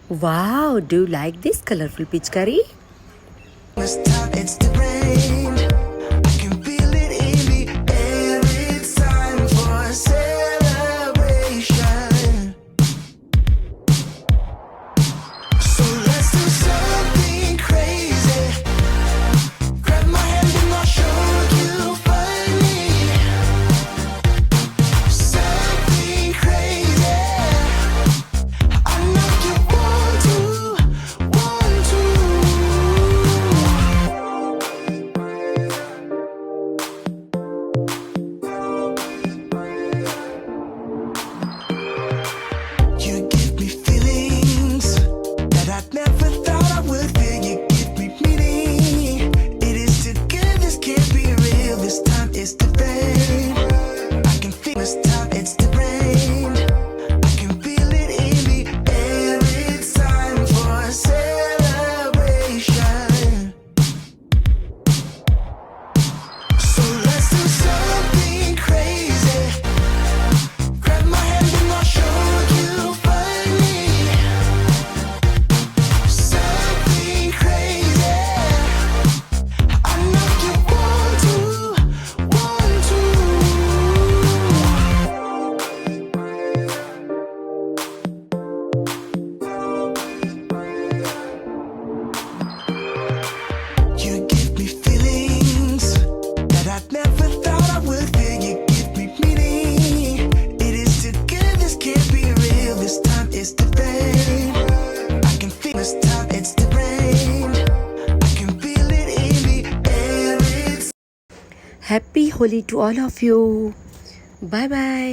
Wow, do you like this colorful Pichkari? This time it's the rain. I can feel it in the air. It's time for a celebration. So let's do something crazy. Grab my hand and I'll show you funny. Something crazy. I know you want to. You give me feelings that I'd never thought I would feel. You give me meaning. It is too good, this can't be real. This time it's the rain. I can feel this time it's the rain. I can feel it in the air. It's time for a celebration. So let's do something crazy. Grab my hand and I'll show you funny. Something crazy. I know you want to. You give me feelings that I'd never thought I would feel. You give me meaning. It is too good, this can't be real. This time it's the rain. I can feel this time it's the rain. I can feel it in the air. It's Happy Holi to all of you. Bye bye.